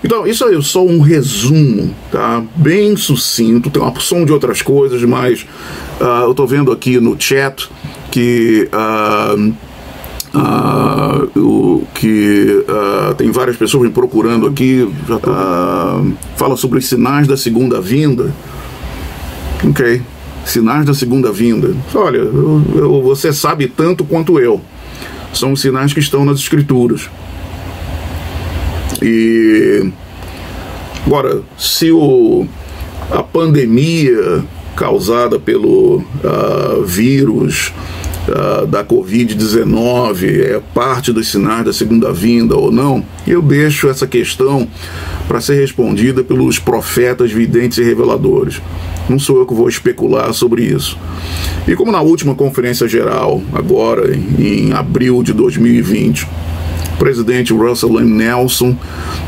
Então, isso aí é só um resumo, tá? Bem sucinto, tem uma porção de outras coisas, mas eu tô vendo aqui no chat que tem várias pessoas me procurando aqui, fala sobre os sinais da segunda vinda. Ok, sinais da segunda vinda. Olha, você sabe tanto quanto eu. São os sinais que estão nas escrituras. E agora, se a pandemia causada pelo vírus da Covid-19 é parte dos sinais da segunda vinda ou não, eu deixo essa questão para ser respondida pelos profetas, videntes e reveladores. Não sou eu que vou especular sobre isso. E como na última conferência geral, agora em abril de 2020, o presidente Russell M. Nelson,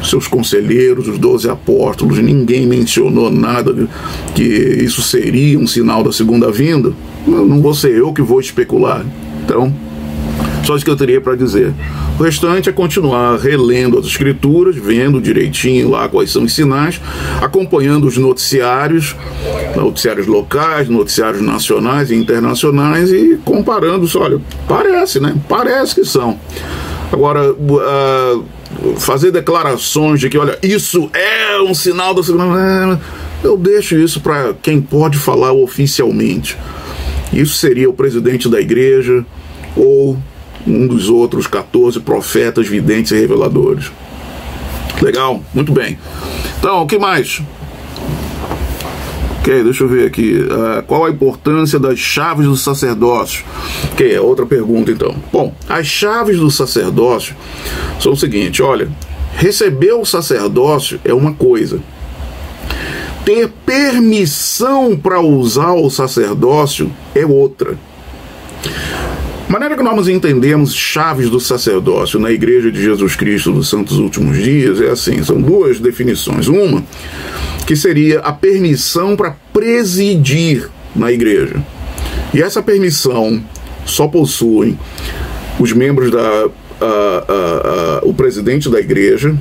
seus conselheiros, os 12 apóstolos, ninguém mencionou nada que isso seria um sinal da segunda vinda. Não vou ser eu que vou especular. Então, só isso que eu teria para dizer. O restante é continuar relendo as escrituras, vendo direitinho lá quais são os sinais, acompanhando os noticiários locais, noticiários nacionais e internacionais e comparando. Olha, parece, né? Parece que são. Agora, fazer declarações de que, olha, isso é um sinal da segunda... Eu deixo isso para quem pode falar oficialmente. Isso seria o presidente da igreja ou um dos outros 14 profetas, videntes e reveladores. Legal? Muito bem. Então, o que mais? Ok, deixa eu ver aqui. Qual a importância das chaves do sacerdócio? Ok, é outra pergunta então. Bom, as chaves do sacerdócio são o seguinte, olha, receber o sacerdócio é uma coisa. Ter permissão para usar o sacerdócio é outra. A maneira que nós entendemos chaves do sacerdócio na Igreja de Jesus Cristo dos Santos Últimos Dias é assim, são duas definições. Uma, que seria a permissão para presidir na igreja. E essa permissão só possuem os membros o presidente da igreja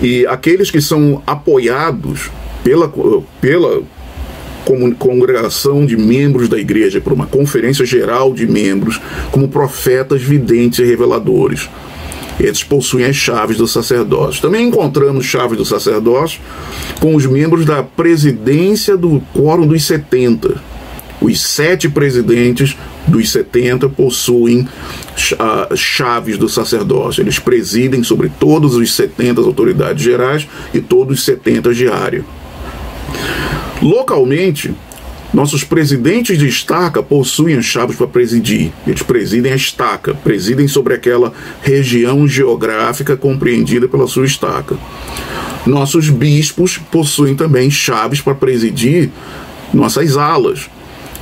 e aqueles que são apoiados pela congregação de membros da igreja, por uma conferência geral de membros, como profetas, videntes e reveladores. Eles possuem as chaves do sacerdócio. Também encontramos chaves do sacerdócio com os membros da presidência do Quórum dos 70. Os 7 presidentes dos 70 possuem chaves do sacerdócio. Eles presidem sobre todos os 70 autoridades gerais e todos os 70 de área. Localmente, nossos presidentes de estaca possuem as chaves para presidir. Eles presidem a estaca, presidem sobre aquela região geográfica compreendida pela sua estaca. Nossos bispos possuem também chaves para presidir nossas alas,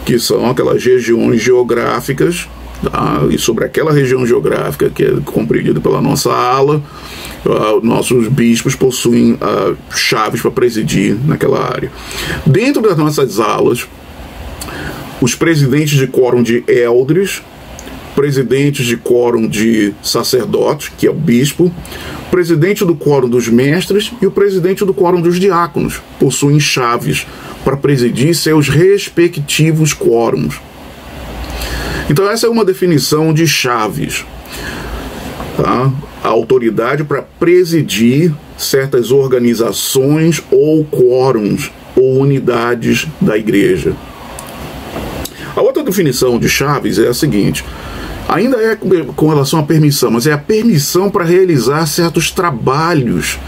que são aquelas regiões geográficas, tá? E sobre aquela região geográfica que é compreendida pela nossa ala, nossos bispos possuem chaves para presidir naquela área. Dentro das nossas alas, os presidentes de quórum de eldres, presidentes de quórum de sacerdotes, que é o bispo, presidente do quórum dos mestres e o presidente do quórum dos diáconos possuem chaves para presidir seus respectivos quórums. Então essa é uma definição de chaves, tá? A autoridade para presidir certas organizações ou quórums ou unidades da igreja. A outra definição de chaves é a seguinte, ainda é com relação à permissão, mas é a permissão para realizar certos trabalhos,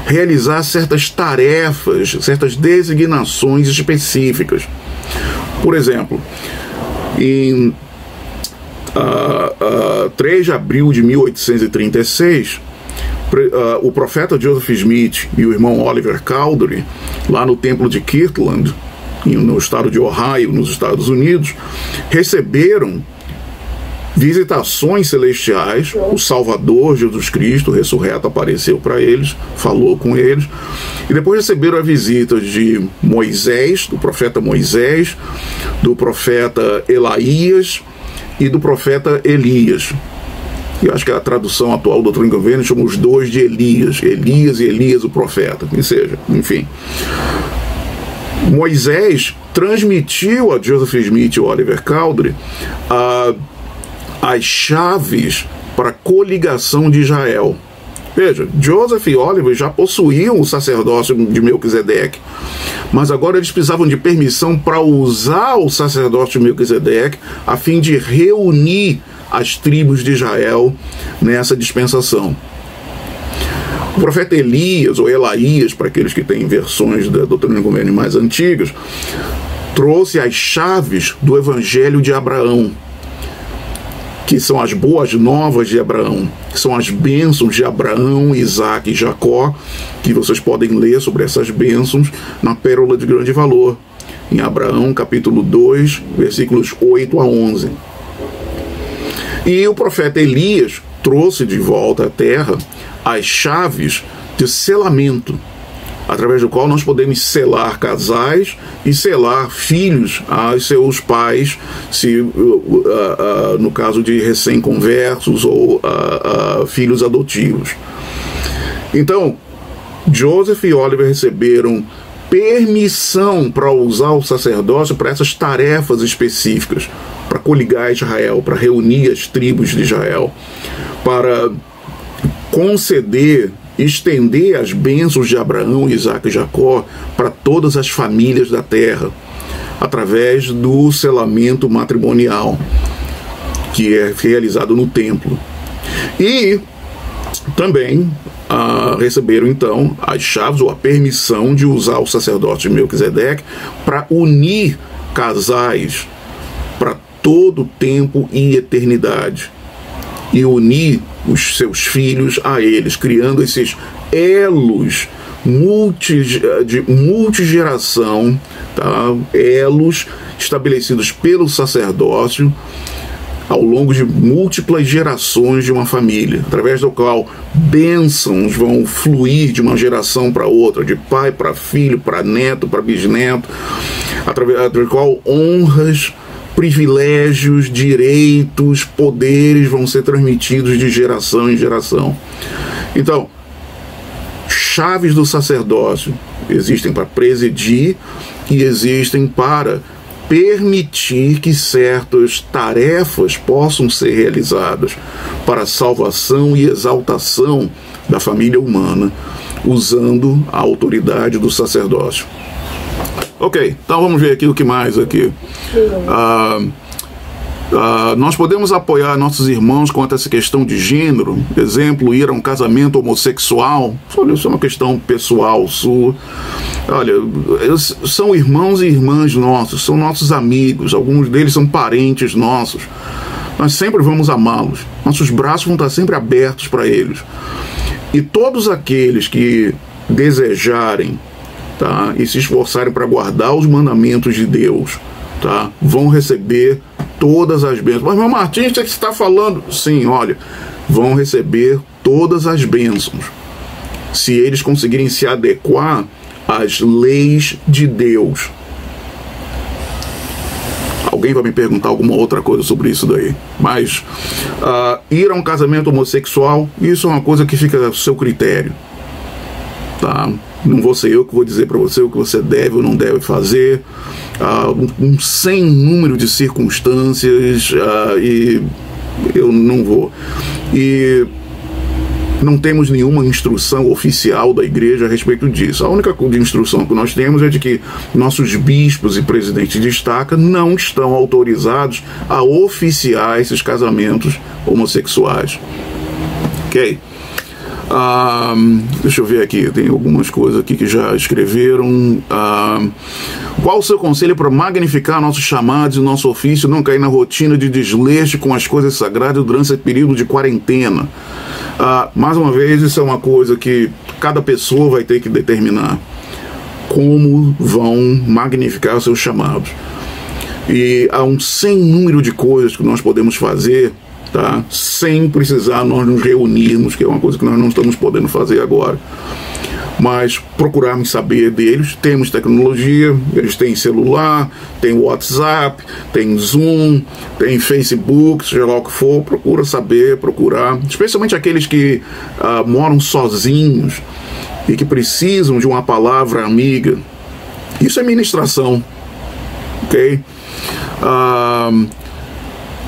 realizar certas tarefas, certas designações específicas. Por exemplo, em 3 de abril de 1836, o profeta Joseph Smith e o irmão Oliver Cowdery, lá no templo de Kirtland, no estado de Ohio, nos Estados Unidos, receberam visitações celestiais. O Salvador Jesus Cristo ressurreto apareceu para eles, falou com eles, e depois receberam a visita de Moisés, do profeta Moisés, do profeta Elaías e do profeta Elias. E acho que a tradução atual do Doutrina e Convênio chama os dois de Elias. Elias e Elias o profeta. Ou seja, enfim. Moisés transmitiu a Joseph Smith e Oliver Cowdery as chaves para a coligação de Israel. Veja, Joseph e Oliver já possuíam o sacerdócio de Melquisedeque, mas agora eles precisavam de permissão para usar o sacerdócio de Melquisedeque a fim de reunir as tribos de Israel nessa dispensação. O profeta Elias, ou Elaías, para aqueles que têm versões da Doutrina e Convênio mais antigas, trouxe as chaves do Evangelho de Abraão, que são as boas novas de Abraão, que são as bênçãos de Abraão, Isaac e Jacó, que vocês podem ler sobre essas bênçãos na Pérola de Grande Valor, em Abraão, capítulo 2, versículos 8 a 11. E o profeta Elias trouxe de volta à terra as chaves de selamento, através do qual nós podemos selar casais e selar filhos aos seus pais, no caso de recém-conversos ou filhos adotivos. Então, Joseph e Oliver receberam permissão para usar o sacerdócio para essas tarefas específicas, para coligar Israel, para reunir as tribos de Israel, para conceder, estender as bênçãos de Abraão, Isaac e Jacó para todas as famílias da terra, através do selamento matrimonial, que é realizado no templo. E também receberam, então, as chaves ou a permissão de usar o sacerdócio de Melquisedeque para unir casais para todo tempo e eternidade, e unir os seus filhos a eles, criando esses elos de multigeração, tá? Elos estabelecidos pelo sacerdócio ao longo de múltiplas gerações de uma família, através do qual bênçãos vão fluir de uma geração para outra, de pai para filho, para neto, para bisneto, através do qual honras, privilégios, direitos, poderes vão ser transmitidos de geração em geração. Então, chaves do sacerdócio existem para presidir e existem para permitir que certas tarefas possam ser realizadas para a salvação e exaltação da família humana, usando a autoridade do sacerdócio. Ok, então vamos ver aqui o que mais aqui. Nós podemos apoiar nossos irmãos quanto a essa questão de gênero, exemplo, ir a um casamento homossexual. Olha, isso é uma questão pessoal sua. Olha, eles são irmãos e irmãs nossos, são nossos amigos, alguns deles são parentes nossos. Nós sempre vamos amá-los, nossos braços vão estar sempre abertos para eles. E todos aqueles que desejarem, tá, e se esforçarem para guardar os mandamentos de Deus, tá, vão receber todas as bênçãos. Mas, meu Martins, o que você está falando? Sim, olha, vão receber todas as bênçãos, se eles conseguirem se adequar às leis de Deus. Alguém vai me perguntar alguma outra coisa sobre isso daí. Mas ir a um casamento homossexual, isso é uma coisa que fica a seu critério, tá? Não vou ser eu que vou dizer para você o que você deve ou não deve fazer. Um sem número de circunstâncias, e eu não vou. E não temos nenhuma instrução oficial da igreja a respeito disso. A única instrução que nós temos é de que nossos bispos e presidentes de estaca não estão autorizados a oficiar esses casamentos homossexuais. Ok? Deixa eu ver aqui, tem algumas coisas aqui que já escreveram. Qual o seu conselho para magnificar nossos chamados e nosso ofício, não cair na rotina de desleixo com as coisas sagradas durante esse período de quarentena? Mais uma vez, isso é uma coisa que cada pessoa vai ter que determinar como vão magnificar os seus chamados. E há um sem número de coisas que nós podemos fazer, tá, sem precisar nós nos reunirmos, que é uma coisa que nós não estamos podendo fazer agora. mas procurarmos saber deles. Temos tecnologia, eles têm celular, tem WhatsApp, tem Zoom, tem Facebook, seja lá o que for, procura saber, procurar, especialmente aqueles que moram sozinhos e que precisam de uma palavra amiga. Isso é ministração, ok?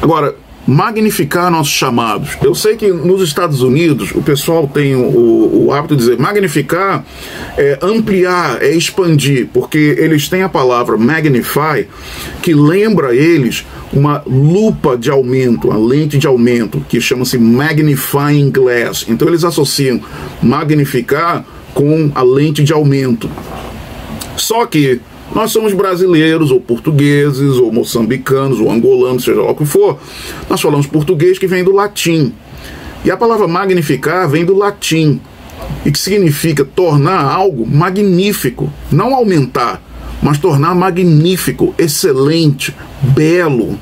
Agora, magnificar nossos chamados. Eu sei que nos Estados Unidos o pessoal tem o hábito de dizer magnificar é ampliar, é expandir, porque eles têm a palavra magnify, que lembra eles uma lupa de aumento, uma lente de aumento, que chama-se magnifying glass. Então eles associam magnificar com a lente de aumento. Só que nós somos brasileiros, ou portugueses, ou moçambicanos, ou angolanos, seja lá o que for. Nós falamos português, que vem do latim. E a palavra magnificar vem do latim, e que significa tornar algo magnífico. Não aumentar, mas tornar magnífico, excelente, belo.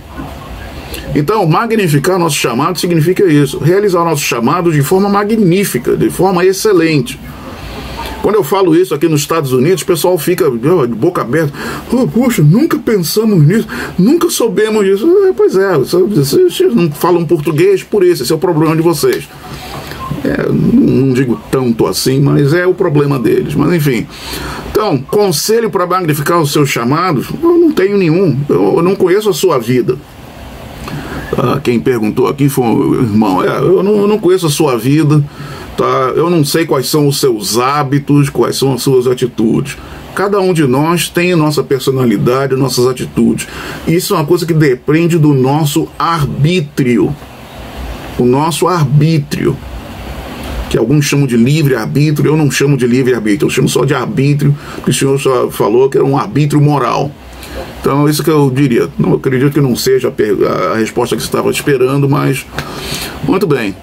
Então, magnificar nosso chamado significa isso. Realizar nosso chamado de forma magnífica, de forma excelente. Quando eu falo isso aqui nos Estados Unidos, o pessoal fica de boca aberta. Oh, poxa, nunca pensamos nisso, nunca soubemos disso. Pois é, vocês não falam português por isso, esse é o problema de vocês. Não digo tanto assim, mas é o problema deles. Mas enfim. Então, conselho para magnificar os seus chamados, eu não tenho nenhum. Eu não conheço a sua vida. Quem perguntou aqui foi o irmão. Eu não conheço a sua vida. Tá? Eu não sei quais são os seus hábitos, quais são as suas atitudes. Cada um de nós tem a nossa personalidade, nossas atitudes. Isso é uma coisa que depende do nosso arbítrio. O nosso arbítrio, que alguns chamam de livre-arbítrio, eu não chamo de livre-arbítrio, eu chamo só de arbítrio, porque o senhor só falou que era um arbítrio moral. Então, isso que eu diria. Não acredito que não seja a resposta que você estava esperando, mas muito bem.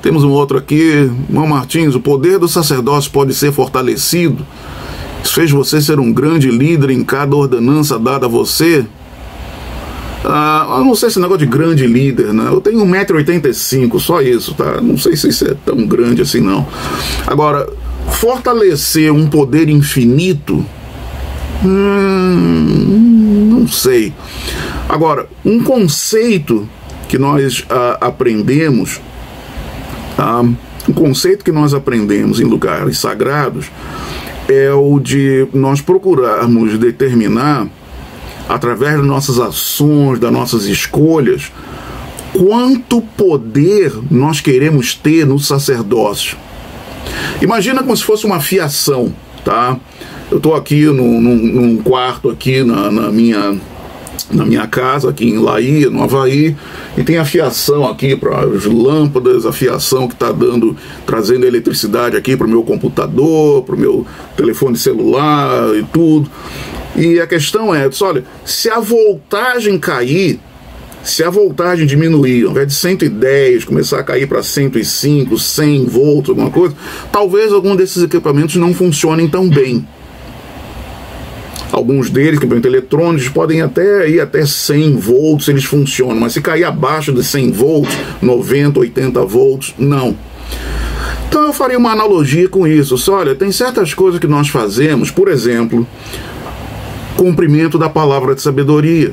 Temos um outro aqui, irmão Martins. O poder do sacerdócio pode ser fortalecido? Isso fez você ser um grande líder em cada ordenança dada a você? Eu não sei esse negócio de grande líder, né? Eu tenho 1,85 m, só isso, tá? Não sei se isso é tão grande assim, não. Agora, fortalecer um poder infinito? Não sei. Agora, um conceito que nós aprendemos, um conceito que nós aprendemos em lugares sagrados é o de nós procurarmos determinar, através das nossas ações, das nossas escolhas, quanto poder nós queremos ter no sacerdócio. Imagina como se fosse uma fiação, tá? Eu estou aqui num quarto aqui na minha casa, aqui em Laí, no Havaí, e tem a fiação aqui para as lâmpadas, a fiação que está trazendo eletricidade aqui para o meu computador, para o meu telefone celular e tudo. E a questão é, olha, se a voltagem cair, se a voltagem diminuir, ao invés de 110, começar a cair para 105, 100 volts, alguma coisa, talvez algum desses equipamentos não funcionem tão bem. Alguns deles, equipamentos eletrônicos, podem até ir até 100 volts, eles funcionam, mas se cair abaixo de 100 volts, 90, 80 volts, não. Então eu faria uma analogia com isso. Olha, tem certas coisas que nós fazemos, por exemplo, cumprimento da palavra de sabedoria,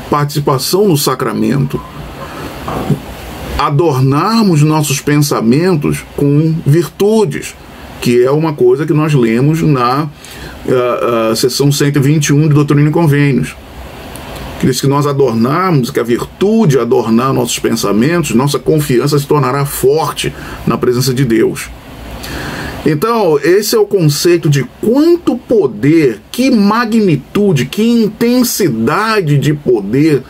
participação no sacramento, adornarmos nossos pensamentos com virtudes, que é uma coisa que nós lemos na seção 121 de Doutrina e Convênios, que diz que nós adornarmos, que a virtude adornar nossos pensamentos, nossa confiança se tornará forte na presença de Deus. Então, esse é o conceito de quanto poder, que magnitude, que intensidade de poder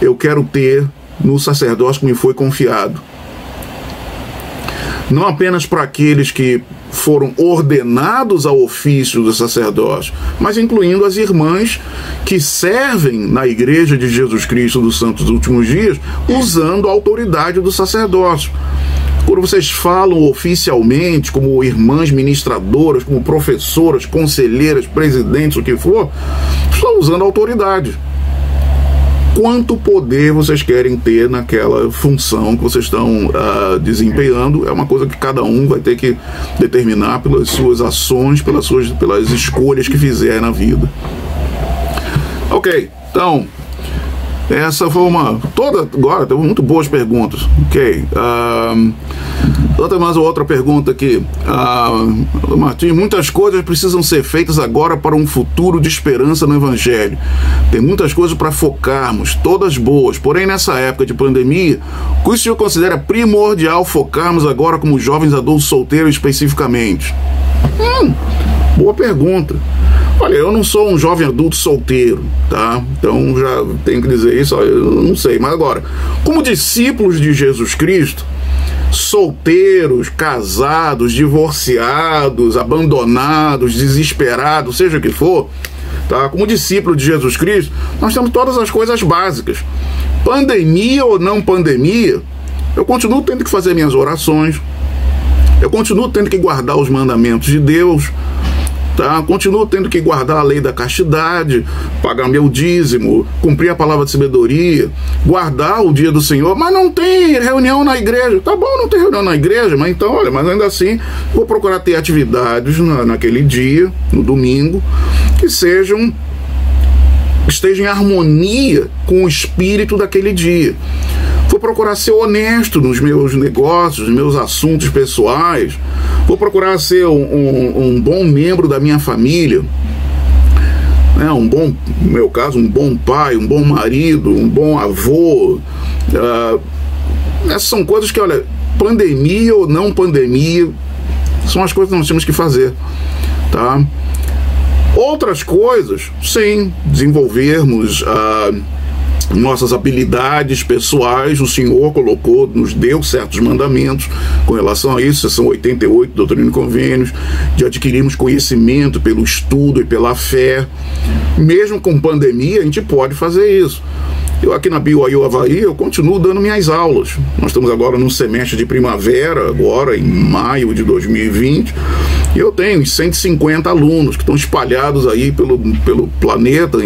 eu quero ter no sacerdócio que me foi confiado. Não apenas para aqueles que foram ordenados ao ofício do sacerdócio, mas incluindo as irmãs que servem na Igreja de Jesus Cristo dos Santos dos Últimos Dias, usando a autoridade do sacerdócio. Quando vocês falam oficialmente, como irmãs ministradoras, como professoras, conselheiras, presidentes, o que for, estão usando a autoridade. quanto poder vocês querem ter naquela função que vocês estão desempenhando. É uma coisa que cada um vai ter que determinar pelas suas ações, pelas escolhas que fizer na vida. Ok, então essa foi agora teve muito boas perguntas. Ok, mais outra pergunta aqui. Martim, muitas coisas precisam ser feitas agora para um futuro de esperança no Evangelho. Tem muitas coisas para focarmos, todas boas. Porém, nessa época de pandemia, o que o senhor considera primordial focarmos agora como jovens adultos solteiros especificamente? Boa pergunta. Olha, eu não sou um jovem adulto solteiro, tá? Então já tenho que dizer isso, eu não sei. Mas agora, como discípulos de Jesus Cristo, solteiros, casados, divorciados, abandonados, desesperados, seja o que for, tá? Como discípulo de Jesus Cristo, nós temos todas as coisas básicas. Pandemia ou não pandemia, eu continuo tendo que fazer minhas orações, eu continuo tendo que guardar os mandamentos de Deus, tá? Continuo tendo que guardar a lei da castidade, pagar meu dízimo, cumprir a palavra de sabedoria, guardar o dia do Senhor, mas não tem reunião na igreja. Tá bom, não tem reunião na igreja, mas então, olha, mas ainda assim vou procurar ter atividades naquele dia, no domingo, que estejam em harmonia com o espírito daquele dia. Vou procurar ser honesto nos meus negócios, nos meus assuntos pessoais. Vou procurar ser um bom membro da minha família, né? No meu caso, um bom pai, um bom marido, um bom avô. Essas são coisas que, olha, pandemia ou não pandemia, são as coisas que nós temos que fazer, tá? Outras coisas, sim, desenvolvermos nossas habilidades pessoais. O Senhor nos deu certos mandamentos com relação a isso, seção 88, Doutrina e Convênios, de adquirirmos conhecimento pelo estudo e pela fé. Mesmo com pandemia, a gente pode fazer isso. Eu aqui na BYU Havaí, eu continuo dando minhas aulas. Nós estamos agora no semestre de primavera, agora em maio de 2020, e eu tenho 150 alunos que estão espalhados aí pelo planeta,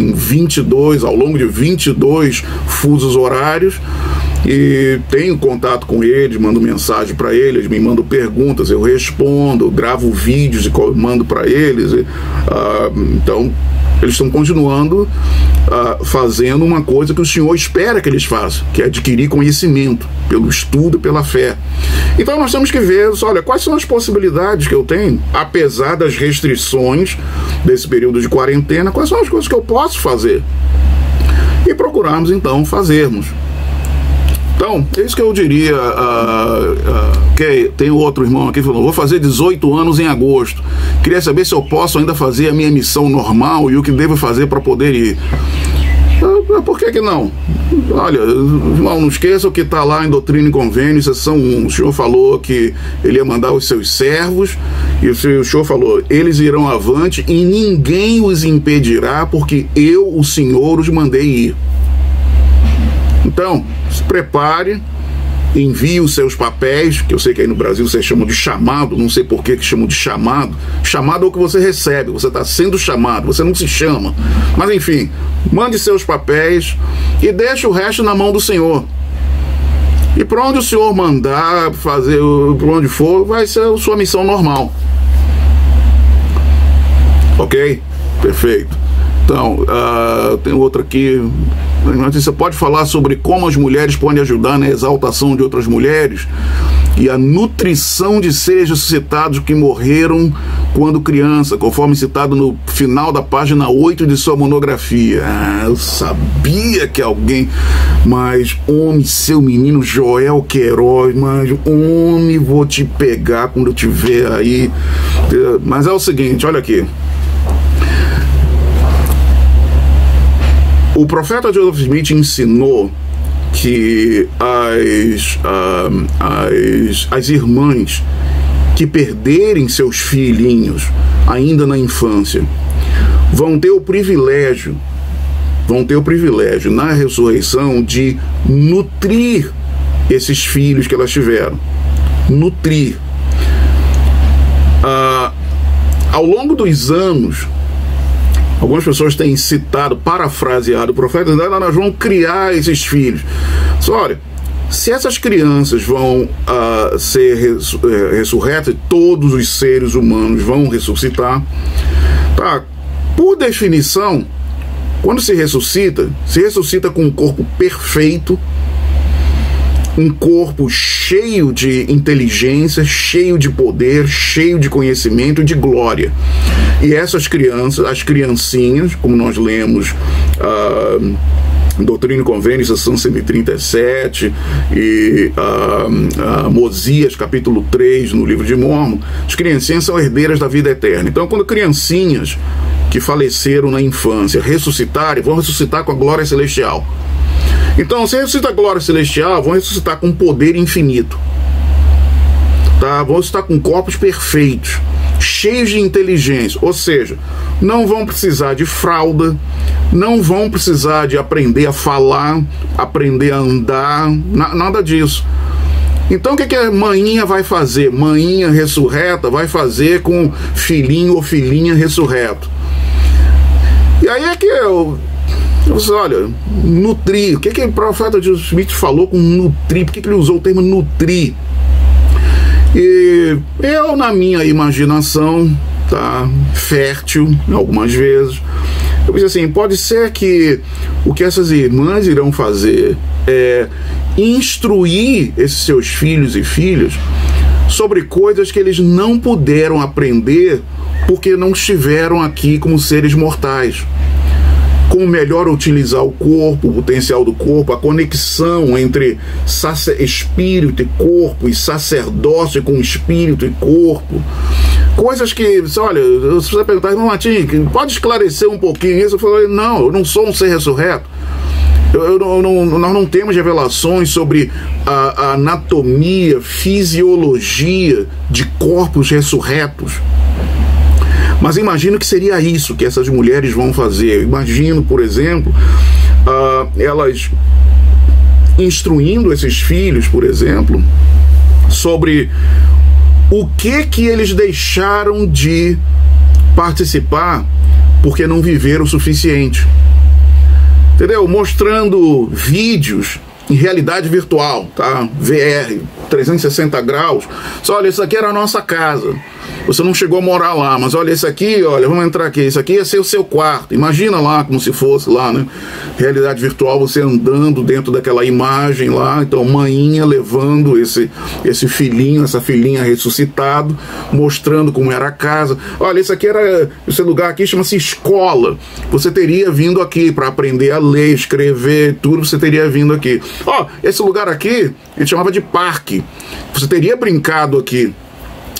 ao longo de 22 fusos horários, e tenho contato com eles, mando mensagem para eles, me mandam perguntas, eu respondo, gravo vídeos e mando para eles. Então, eles estão continuando fazendo uma coisa que o Senhor espera que eles façam, que é adquirir conhecimento pelo estudo e pela fé. Então nós temos que ver, olha, quais são as possibilidades que eu tenho, apesar das restrições desse período de quarentena, quais são as coisas que eu posso fazer, e procurarmos então fazermos. Então, é isso que eu diria. Tem outro irmão aqui falando, vou fazer 18 anos em agosto. Queria saber se eu posso ainda fazer a minha missão normal e o que devo fazer para poder ir. Por que não? Olha, irmão, não esqueça o que está lá em Doutrina e Convênios, seção 1. O Senhor falou que ele ia mandar os seus servos, e o Senhor falou, eles irão avante e ninguém os impedirá, porque eu, o Senhor, os mandei ir. Então, se prepare, envie os seus papéis, que eu sei que aí no Brasil vocês chamam de chamado, não sei por que chamam de chamado. Chamado é o que você recebe, você está sendo chamado, você não se chama. Mas enfim, mande seus papéis e deixe o resto na mão do Senhor. E para onde o Senhor mandar fazer, para onde for, vai ser a sua missão normal. Ok? Perfeito. Então, tem outro aqui. Você pode falar sobre como as mulheres podem ajudar na exaltação de outras mulheres e a nutrição de seres ressuscitados que morreram quando criança, conforme citado no final da página 8 de sua monografia. Eu sabia que alguém, mas homem, seu menino Joel Queiroz, mas homem, vou te pegar quando eu tiver aí. Mas é o seguinte, olha aqui. O profeta Joseph Smith ensinou que as irmãs que perderem seus filhinhos ainda na infância vão ter o privilégio na ressurreição de nutrir esses filhos que elas tiveram. Nutrir. Ao longo dos anos, Algumas pessoas têm citado, parafraseado o profeta, nós vamos criar esses filhos. Só, olha, se essas crianças vão ser ressurretas, todos os seres humanos vão ressuscitar, tá? Por definição, quando se ressuscita com um corpo perfeito, um corpo cheio de inteligência, cheio de poder, cheio de conhecimento, de glória. E essas crianças, as criancinhas, como nós lemos Doutrina e Convênio, seção 137, e Mosias, capítulo 3, no livro de Mórmon, as criancinhas são herdeiras da vida eterna. Então, quando criancinhas que faleceram na infância ressuscitarem, vão ressuscitar com a glória celestial. Então, se ressuscita a glória celestial, vão ressuscitar com poder infinito, tá? Vão ressuscitar com corpos perfeitos, cheios de inteligência, ou seja, não vão precisar de fralda, não vão precisar de aprender a falar, aprender a andar, nada disso. Então o que a maninha vai fazer? Maninha ressurreta vai fazer com filhinho ou filhinha ressurreto. E aí é que olha, nutrir. O que o profeta Joseph Smith falou com nutrir? Por que ele usou o termo nutrir? E eu, na minha imaginação, tá, fértil, algumas vezes, eu pensei assim, pode ser que o que essas irmãs irão fazer é instruir esses seus filhos e filhas sobre coisas que eles não puderam aprender porque não estiveram aqui como seres mortais. Como melhor utilizar o corpo, o potencial do corpo, a conexão entre espírito e corpo, e sacerdócio com espírito e corpo. Coisas que, olha, você vai perguntar, irmão Martim, pode esclarecer um pouquinho isso? Eu falei, não, eu não sou um ser ressurreto. Nós não temos revelações sobre a anatomia, fisiologia de corpos ressurretos. Mas imagino que seria isso que essas mulheres vão fazer. Imagino, por exemplo, elas instruindo esses filhos, por exemplo, sobre o que eles deixaram de participar porque não viveram o suficiente. Entendeu? Mostrando vídeos em realidade virtual, tá? VR, 360 graus. Só, olha, isso aqui era a nossa casa. Você não chegou a morar lá, mas olha, esse aqui, olha, vamos entrar aqui, isso aqui ia ser o seu quarto. Imagina lá como se fosse lá, né? Realidade virtual, você andando dentro daquela imagem lá, então maninha levando esse filhinho, essa filhinha ressuscitado, mostrando como era a casa. Olha, esse lugar aqui chama-se escola. Você teria vindo aqui para aprender a ler, escrever, tudo, você teria vindo aqui. Ó, esse lugar aqui, a gente chamava de parque. Você teria brincado aqui.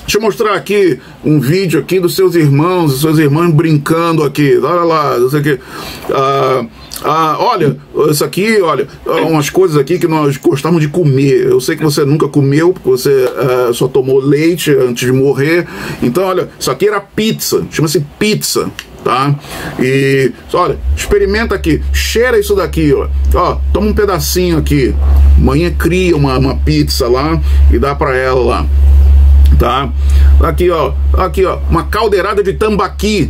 Deixa eu mostrar aqui um vídeo aqui dos seus irmãos e suas irmãs brincando aqui. Olha lá, isso aqui. Olha, isso aqui, olha, umas coisas aqui que nós gostamos de comer. Eu sei que você nunca comeu, porque você só tomou leite antes de morrer. Então, olha, isso aqui era pizza, chama-se pizza, tá? E, olha, experimenta aqui, cheira isso daqui, ó, toma um pedacinho aqui. Amanhã cria uma pizza lá e dá pra ela lá. Tá? Aqui, ó, uma caldeirada de tambaqui,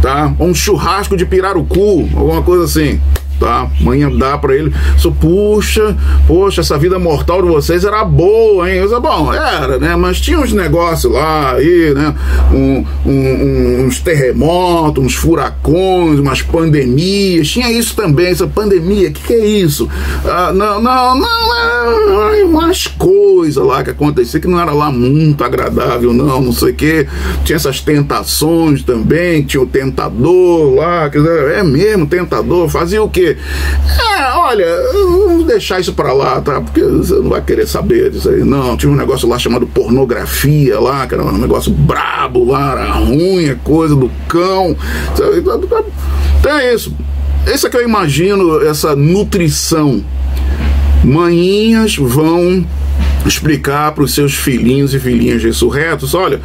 tá? Um churrasco de pirarucu, alguma coisa assim, tá? Amanhã dá pra ele. Poxa, essa vida mortal de vocês era boa, hein? Bom, era, né? Mas tinha uns negócios lá, aí, né? Uns terremotos, uns furacões, umas pandemias. Tinha isso também, essa pandemia. O que é isso? Umas coisas lá que acontecia que não era lá muito agradável, não sei o que. Tinha essas tentações também, tinha o tentador lá, é mesmo, tentador, fazia o quê? Olha, vamos deixar isso pra lá, tá? Porque você não vai querer saber disso aí, não. Tinha um negócio lá chamado pornografia lá, que era um negócio brabo lá, era ruim, é coisa do cão. Então é isso. Esse é que eu imagino, essa nutrição. Maninhas vão explicar para os seus filhinhos e filhinhas ressurretos, olha,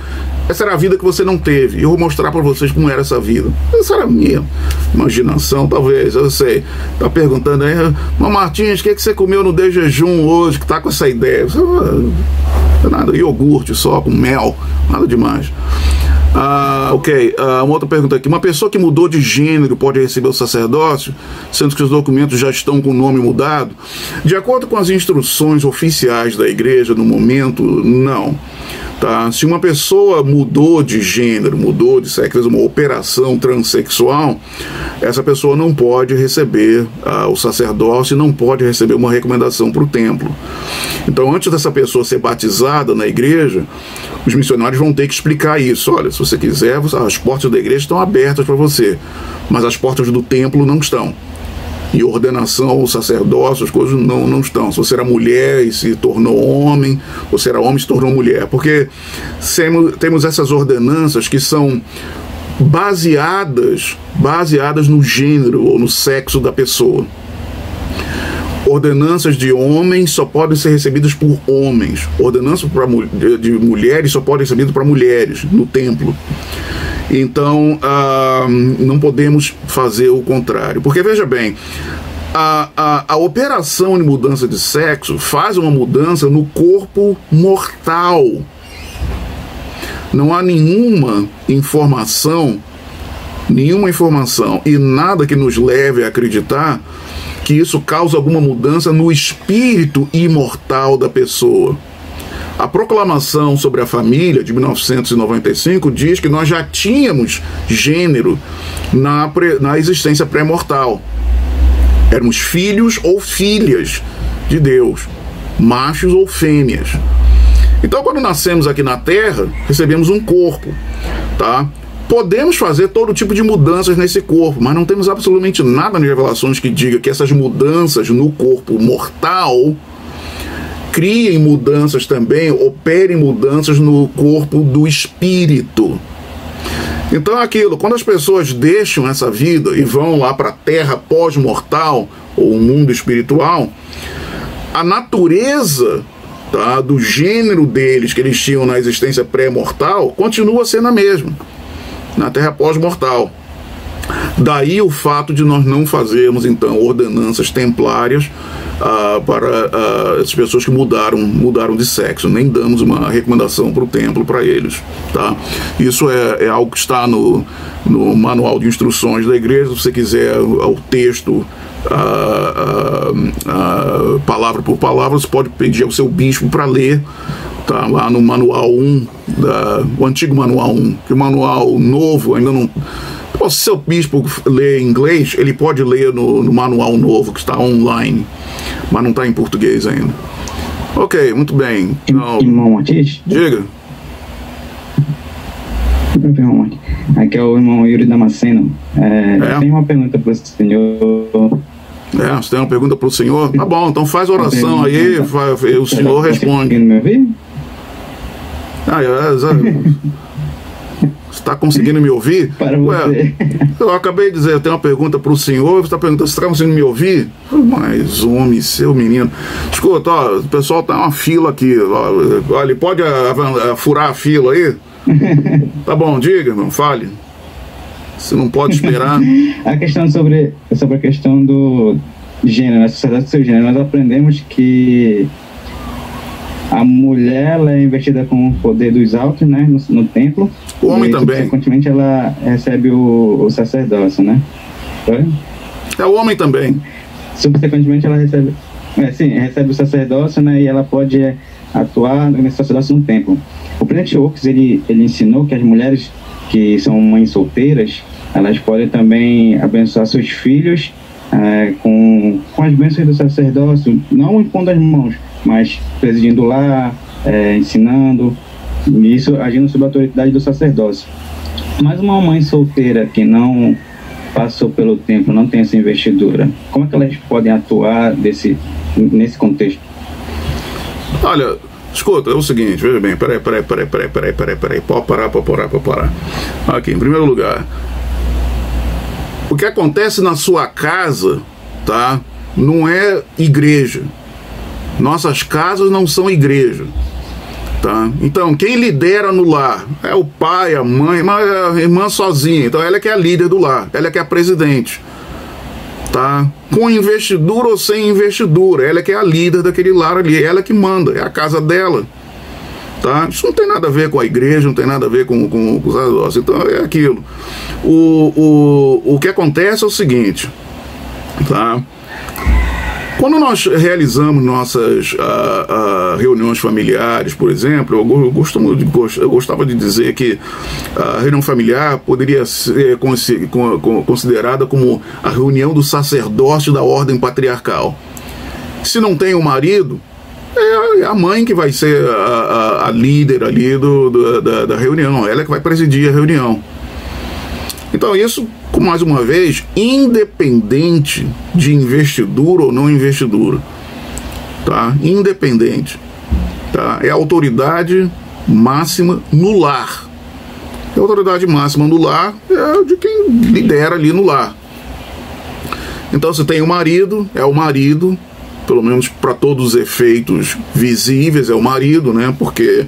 essa era a vida que você não teve, eu vou mostrar para vocês como era essa vida. Essa era a minha imaginação, talvez, eu sei. Tá perguntando aí, mas Martins, o que você comeu no de jejum hoje, que tá com essa ideia? Nada, iogurte só, com mel, nada demais. Uma outra pergunta aqui. Uma pessoa que mudou de gênero pode receber o sacerdócio, sendo que os documentos já estão com o nome mudado? De acordo com as instruções oficiais da igreja no momento, não. Tá? Se uma pessoa mudou de gênero, mudou de sexo, fez uma operação transexual, essa pessoa não pode receber o sacerdócio e não pode receber uma recomendação para o templo. Então, antes dessa pessoa ser batizada na igreja, os missionários vão ter que explicar isso. Olha, se você quiser, as portas da igreja estão abertas para você, mas as portas do templo não estão. E ordenação, o sacerdócio, as coisas não estão. Se você era mulher e se tornou homem, ou se era homem e se tornou mulher. Porque temos essas ordenanças que são baseadas no gênero ou no sexo da pessoa. Ordenanças de homens só podem ser recebidas por homens. Ordenanças de mulheres só podem ser recebidas para mulheres no templo. Então, não podemos fazer o contrário. Porque, veja bem, a operação de mudança de sexo faz uma mudança no corpo mortal. Não há nenhuma informação e nada que nos leve a acreditar que isso causa alguma mudança no espírito imortal da pessoa. A proclamação sobre a família de 1995 diz que nós já tínhamos gênero na existência pré-mortal. Éramos filhos ou filhas de Deus, machos ou fêmeas. Então, quando nascemos aqui na Terra, recebemos um corpo, tá? Podemos fazer todo tipo de mudanças nesse corpo, mas não temos absolutamente nada nas revelações que diga que essas mudanças no corpo mortal criem mudanças também, operem mudanças no corpo do espírito. Então é aquilo, quando as pessoas deixam essa vida e vão lá para a terra pós-mortal, ou o mundo espiritual, a natureza, tá, do gênero deles que eles tinham na existência pré-mortal continua sendo a mesma, na terra pós-mortal. Daí o fato de nós não fazermos, então, ordenanças templárias para as pessoas que mudaram de sexo. Nem damos uma recomendação para o templo para eles. Tá? Isso é algo que está no manual de instruções da igreja. Se você quiser o texto, palavra por palavra, você pode pedir ao seu bispo para ler. Tá, lá no manual 1, o antigo manual 1, que o manual novo ainda não... Se seu bispo ler inglês, ele pode ler no manual novo, que está online, mas não está em português ainda. Ok, muito bem. Então, irmão Matias? Diga. Aqui é o irmão Yuri Damasceno. Tem uma pergunta para o senhor. Você tem uma pergunta para o senhor? Tá bom, então faz oração aí, o senhor responde. Você me ouvir? Você está conseguindo me ouvir? Para você. Eu acabei de dizer, eu tenho uma pergunta para o senhor, você está perguntando, você está conseguindo me ouvir? Mas, homem, seu menino. Escuta, ó, o pessoal tá uma fila aqui. Ó, ele pode furar a fila aí? Tá bom, diga, irmão, fale. Você não pode esperar. A questão sobre a questão do gênero, na sociedade do seu gênero, nós aprendemos que a mulher ela é investida com o poder dos altos, né, no templo. O homem também. Subsequentemente ela recebe o sacerdócio, né? O homem também. Subsequentemente ela recebe o sacerdócio, né, e ela pode atuar nesse sacerdócio no templo. O presidente Oaks, ele ensinou que as mulheres que são mães solteiras, elas podem também abençoar seus filhos com as bênçãos do sacerdócio, não impondo as mãos, mas presidindo lá, ensinando, isso agindo sob a autoridade do sacerdócio. Mas uma mãe solteira que não passou pelo templo, não tem essa investidura, como é que elas podem atuar nesse contexto? Olha, escuta, é o seguinte, veja bem, peraí, pode parar. Aqui, em primeiro lugar, o que acontece na sua casa, tá, não é igreja. Nossas casas não são igreja, tá? Então, quem lidera no lar é o pai, a mãe, mas a irmã sozinha. Então, ela é que é a líder do lar, ela é que é a presidente, tá? Com investidura ou sem investidura, ela é que é a líder daquele lar ali, ela é que manda, é a casa dela, Tá? Isso não tem nada a ver com a igreja, não tem nada a ver com os sacerdócios. Então é aquilo. O que acontece é o seguinte, tá? Quando nós realizamos nossas reuniões familiares, por exemplo, eu gostava de dizer que a reunião familiar poderia ser considerada como a reunião do sacerdócio da ordem patriarcal. Se não tem o marido, é a mãe que vai ser a líder ali da reunião, ela é que vai presidir a reunião. Então isso, mais uma vez, independente de investidura ou não investidura, tá? Independente, tá? É a autoridade máxima no lar. A autoridade máxima no lar é de quem lidera ali no lar. Então, se tem o marido, é o marido, pelo menos para todos os efeitos visíveis, é o marido, né? Porque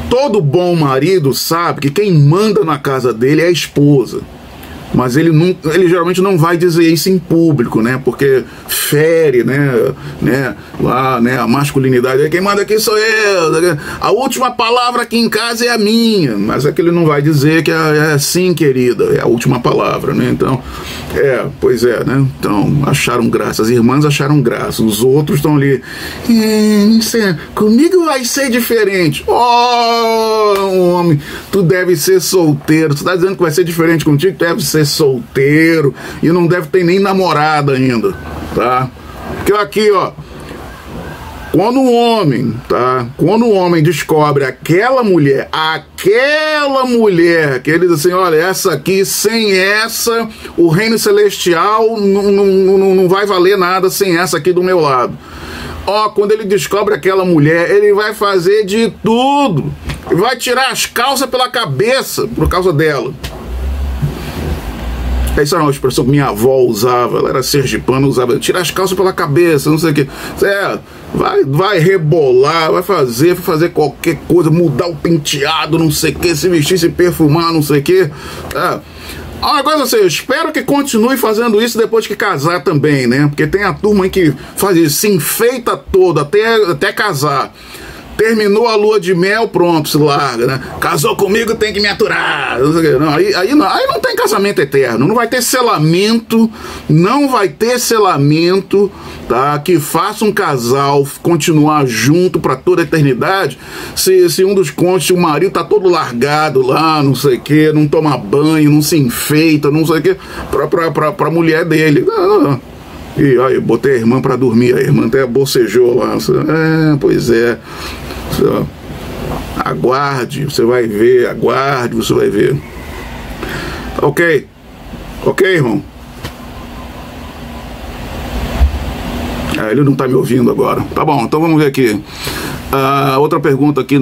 todo bom marido sabe que quem manda na casa dele é a esposa. Mas ele geralmente não vai dizer isso em público, né? Porque fere, a masculinidade. Quem manda aqui sou eu. A última palavra aqui em casa é a minha. Mas é que ele não vai dizer que é assim, querida. É a última palavra, né? Então, pois é, né? Então, acharam graça. As irmãs acharam graça. Os outros estão ali. Comigo vai ser diferente. Oh, homem, tu deve ser solteiro. Tu tá dizendo que vai ser diferente contigo? Tu deve ser solteiro e não deve ter nem namorada ainda, tá? Porque aqui, ó, quando o homem descobre aquela mulher que ele diz assim, olha, essa aqui, sem essa, o reino celestial não vai valer nada sem essa aqui do meu lado. Ó, quando ele descobre aquela mulher, ele vai fazer de tudo, vai tirar as calças pela cabeça por causa dela. Essa era uma expressão que minha avó usava, ela era sergipana, usava, tirar as calças pela cabeça, não sei o que. Vai rebolar, vai fazer qualquer coisa, mudar o penteado, não sei o que, se vestir, se perfumar, não sei o que. Um negócio assim, eu espero que continue fazendo isso depois que casar também, né? Porque tem a turma que faz isso, se enfeita toda até casar. Terminou a lua de mel, pronto, se larga, né? Casou comigo, tem que me aturar. Não, aí não tem casamento eterno. Não vai ter selamento, tá? Que faça um casal continuar junto para toda a eternidade. Se um dos cônjuges, o marido tá todo largado lá, não sei o que, não toma banho, não se enfeita, não sei o que, pra mulher dele. Não. E aí, botei a irmã pra dormir, a irmã até bocejou lá. Pois é. Aguarde, você vai ver. Ok, irmão. Ele não tá me ouvindo agora. Tá bom, então vamos ver aqui. Outra pergunta aqui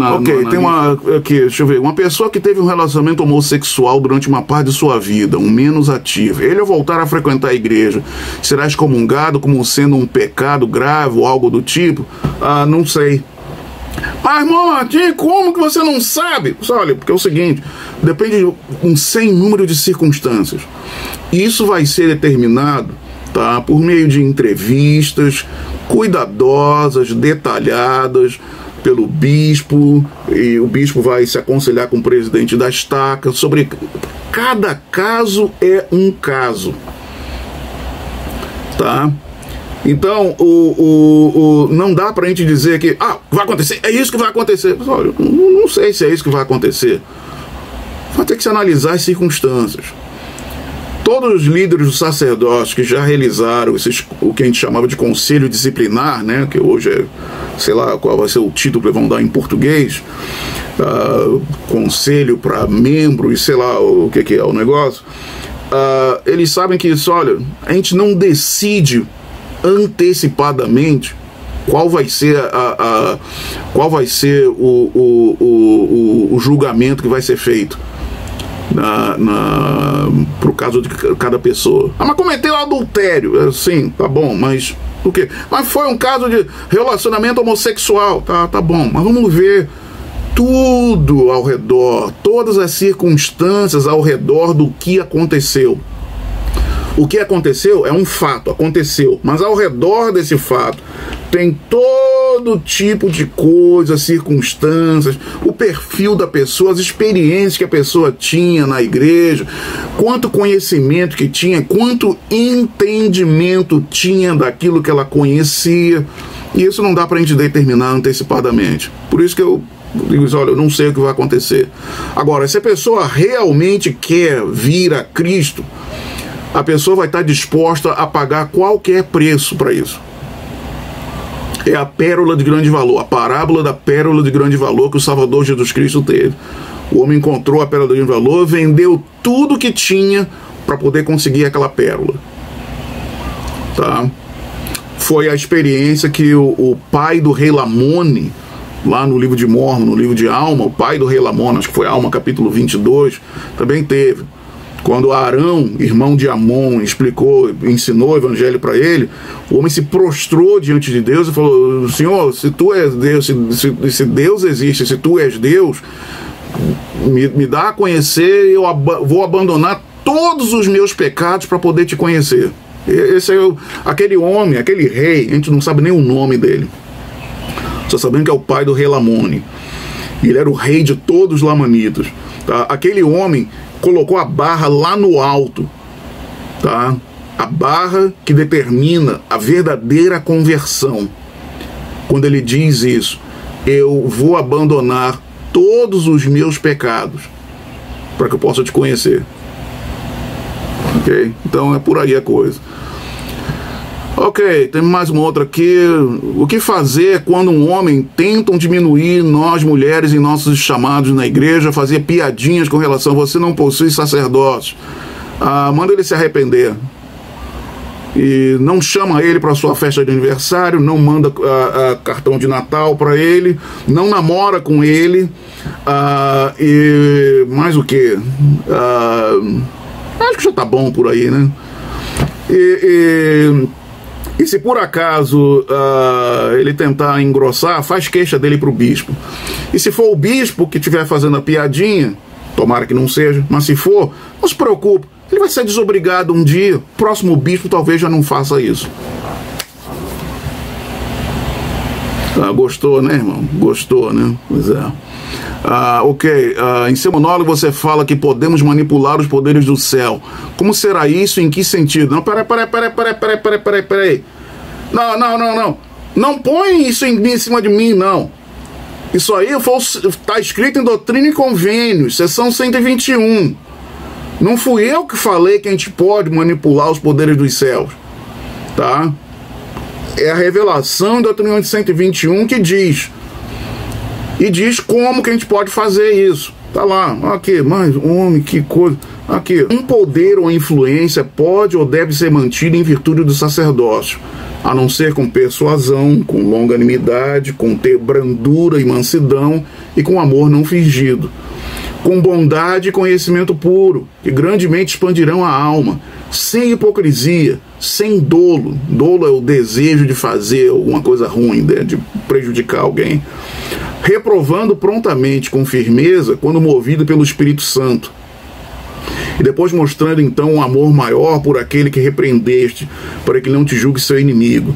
tem uma aqui, deixa eu ver. Uma pessoa que teve um relacionamento homossexual durante uma parte de sua vida, um menos ativo, ele ao voltar a frequentar a igreja, será excomungado como sendo um pecado grave ou algo do tipo? Não sei. Mas, irmão, como que você não sabe? Olha, porque é o seguinte, depende de um sem número de circunstâncias. Isso vai ser determinado, tá, por meio de entrevistas cuidadosas, detalhadas pelo bispo, e o bispo vai se aconselhar com o presidente da estaca sobre cada caso. É um caso, tá? Então não dá pra gente dizer que vai acontecer, é isso que vai acontecer. Olha, não sei se é isso que vai acontecer. Vai ter que se analisar as circunstâncias. Todos os líderes do sacerdócio que já realizaram o que a gente chamava de conselho disciplinar, né, que hoje é, sei lá qual vai ser o título que vão dar em português, conselho para membro e sei lá o que é o negócio, eles sabem que isso, olha, a gente não decide antecipadamente qual vai ser o julgamento que vai ser feito pro caso de cada pessoa. Mas cometeu adultério, sim, tá bom, mas o quê? Mas foi um caso de relacionamento homossexual, tá bom, mas vamos ver tudo ao redor, todas as circunstâncias ao redor do que aconteceu. O que aconteceu é um fato, aconteceu, mas ao redor desse fato tem toda todo tipo de coisas, circunstâncias, o perfil da pessoa, as experiências que a pessoa tinha na igreja, quanto conhecimento que tinha, quanto entendimento tinha daquilo que ela conhecia. E isso não dá para a gente determinar antecipadamente. Por isso que eu digo, olha, eu não sei o que vai acontecer. Agora, se a pessoa realmente quer vir a Cristo, a pessoa vai estar disposta a pagar qualquer preço para isso. É a pérola de grande valor, a parábola da pérola de grande valor que o Salvador Jesus Cristo teve. O homem encontrou a pérola de grande valor, vendeu tudo que tinha para poder conseguir aquela pérola. Tá? Foi a experiência que o pai do rei Lamone, lá no livro de Mórmon, no livro de Alma, o pai do rei Lamone, acho que foi Alma capítulo 22, também teve. Quando Arão, irmão de Amon, ensinou o evangelho para ele, o homem se prostrou diante de Deus e falou: Senhor, se tu és Deus, se Deus existe, se tu és Deus, me dá a conhecer e eu vou abandonar todos os meus pecados para poder te conhecer. Esse é aquele homem, aquele rei, a gente não sabe nem o nome dele, só sabendo que é o pai do rei Lamone. Ele era o rei de todos os lamanitas. Tá? Aquele homem colocou a barra lá no alto, tá? A barra que determina a verdadeira conversão. Quando ele diz isso: eu vou abandonar todos os meus pecados para que eu possa te conhecer. Ok? Então é por aí a coisa. Ok, tem mais uma outra aqui. O que fazer quando um homem tentam diminuir nós mulheres em nossos chamados na igreja, fazer piadinhas com relação a você não possui sacerdócio? Manda ele se arrepender. E não chama ele para sua festa de aniversário, não manda cartão de Natal para ele, não namora com ele. E mais o que? Acho que já tá bom por aí, né? E se por acaso ele tentar engrossar, faz queixa dele para o bispo. E se for o bispo que estiver fazendo a piadinha, tomara que não seja, mas se for, não se preocupe, ele vai ser desobrigado um dia. O próximo bispo talvez já não faça isso. Gostou, né, irmão? Gostou, né? Pois é. Ok, em seu monólogo você fala que podemos manipular os poderes do céu. Como será isso? Em que sentido? Não, peraí. Não. Não põe isso em cima de mim, não. Isso aí está escrito em Doutrina e Convênios, seção 121. Não fui eu que falei que a gente pode manipular os poderes dos céus, tá? É a revelação em Doutrina 121 que diz. E diz como que a gente pode fazer isso. Tá lá, aqui, mas homem, que coisa. Aqui, um poder ou influência pode ou deve ser mantido em virtude do sacerdócio, a não ser com persuasão, com longanimidade, com ter brandura e mansidão e com amor não fingido, com bondade e conhecimento puro, que grandemente expandirão a alma, sem hipocrisia, sem dolo. Dolo é o desejo de fazer alguma coisa ruim, de prejudicar alguém. Reprovando prontamente, com firmeza, quando movido pelo Espírito Santo. E depois mostrando então um amor maior por aquele que repreendeste, para que não te julgue seu inimigo.